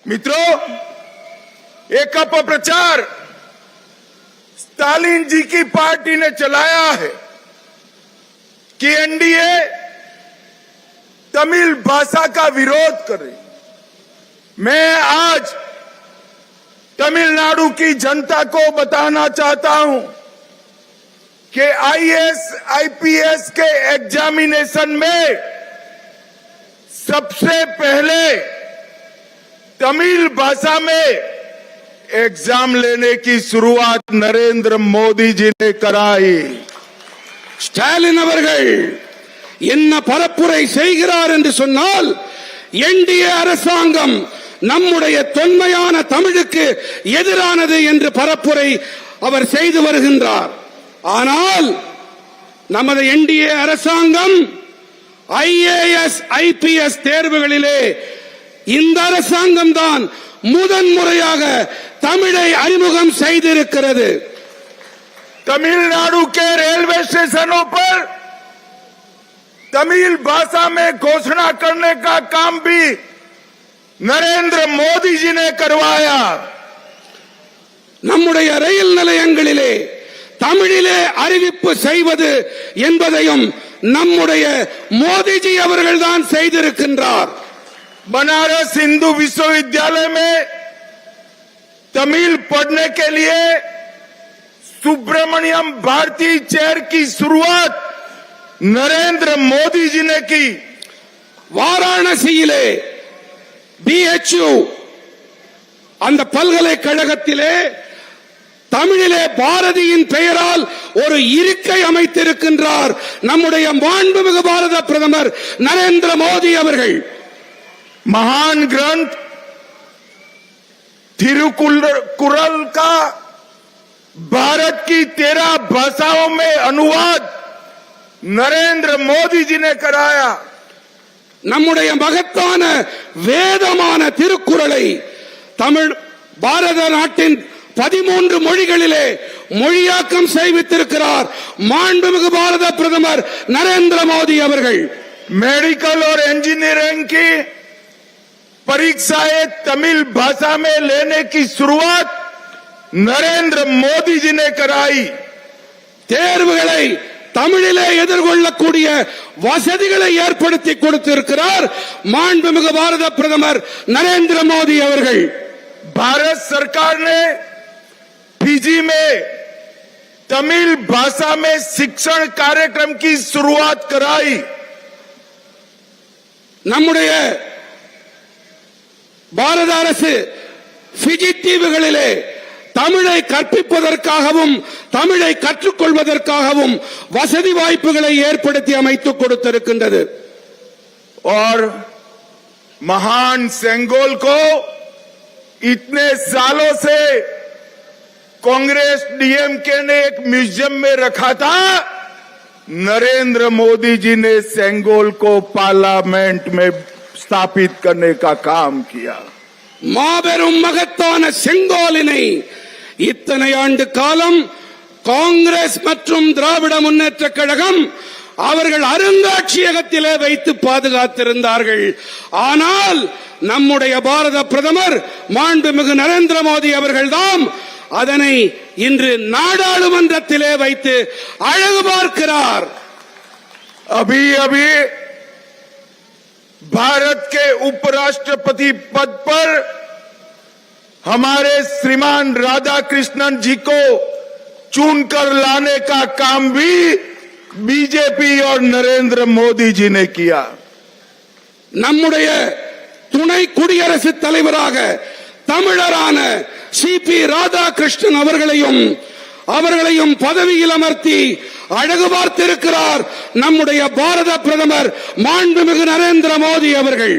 मित्रों, एक अपप्रचार स्टालिन जी की पार्टी ने चलाया है कि एनडीए तमिल भाषा का विरोध कर रही। मैं आज तमिलनाडु की जनता को बताना चाहता हूं कि आईएएस आईपीएस के एग्जामिनेशन में सबसे पहले तमिल भाषा में एग्जाम लेने की शुरुआत नरेंद्र मोदी जी ने कराई। ஸ்டாலின் அவர்கள் என்ன பரப்புரை செய்கிறார் என்று சொன்னால், என்டிஏ அரசாங்கம் நம்முடைய தொன்மையான தமிழுக்கு எதிரானது என்று பரப்புரை அவர் செய்து வருகின்றார். ஆனால் நமது என்டிஏ அரசாங்கம் ஐஏஎஸ் ஐபிஎஸ் தேர்வுகளிலே இந்த அரசாங்கம் தான் முதன்முறையாக தமிழை அறிமுகம் செய்திருக்கிறது. तमिलनाडु के रेलवे स्टेशनों पर तमिल भाषा में घोषणा करने का काम भी नरेंद्र मोदी जी ने करवाया। நம்முடைய ரயில் நிலையங்களிலே தமிழிலே அறிவிப்பு செய்வது என்பதையும் நம்முடைய மோடிஜி அவர்கள்தான் செய்திருக்கின்றார். बनारस हिंदू विश्वविद्यालय में तमिल पढ़ने के लिए सुब्रमण्यम भारती चेयर की शुरुआत नरेंद्र मोदी जी ने की। வாராணசியிலே BHU அந்த பல்கலைக்கழகத்திலே தமிழிலே பாரதியின் பெயரால் ஒரு இருக்கை அமைத்திருக்கின்றார் நம்முடைய மாண்புமிகு பாரத பிரதமர் நரேந்திர மோடி அவர்கள். महान ग्रंथ तिरुकुरल का भारत की 13 भाषाओं में अनुवाद नरेंद्र मोदी जी ने कराया। நம்முடைய மகத்தான வேதமான திருக்குறளை தமிழ் பாரத நாட்டின் 13 மொழிகளிலே மொழியாக்கம் செய்வித்திருக்கிறார் மாண்புமிகு பாரத பிரதமர் நரேந்திர மோடி அவர்கள். मेडिकल और इंजीनियरिंग की परीक्षाएं तमिल भाषा में लेने की शुरुआत नरेंद्र मोदी जी ने कराई। தேர்வுகளை தமிழிலே எதிர்கொள்ளக்கூடிய வசதிகளை ஏற்படுத்தி கொடுத்திருக்கிறார் மாண்புமிகு பாரத பிரதமர் நரேந்திர மோடி அவர்கள். भारत सरकार ने फिजी में तमिल भाषा में शिक्षण कार्यक्रम की शुरुआत कराई। நம்முடைய பாரத அரசு பிஜி தீவுகளிலே தமிழை கற்பிப்பதற்காகவும் தமிழை கற்றுக்கொள்வதற்காகவும் வசதி வாய்ப்புகளை ஏற்படுத்தி அமைத்து கொடுத்திருக்கின்றது. और महान सेंगोल को इतने सालों से कांग्रेस डीएमके ने एक म्यूजियम में रखा था, नरेंद्र मोदी जी ने सेंगोल को पार्लियामेंट में स्थापित करने का काम किया। மாபெரும் மகத்தான செங்கோலினை இத்தனை ஆண்டு காலம் காங்கிரஸ் மற்றும் திராவிட முன்னேற்ற கழகம் அவர்கள் அருங்காட்சியகத்திலே வைத்து பாதுகாத்திருந்தார்கள். ஆனால் நம்முடைய பாரத பிரதமர் மாண்புமிகு நரேந்திர மோடி அவர்கள்தான் அதனை இன்று நாடாளுமன்றத்திலே வைத்து அழகு பார்க்கிறார். अभी अभी भारत के उपराष्ट्रपति पद पर हमारे श्रीमान राधाकृष्णन जी को चुनकर लाने का काम भी बीजेपी और नरेंद्र मोदी जी ने किया. நம்முடைய துணை குடியரசுத் தலைவராக தமிழரான சிபி ராதாகிருஷ்ணன் அவர்களையும் பதவியில் அமர்த்தி அழகு பார்த்திருக்கிறார் நம்முடைய பாரத பிரதமர் மாண்புமிகு நரேந்திர மோடி அவர்கள்.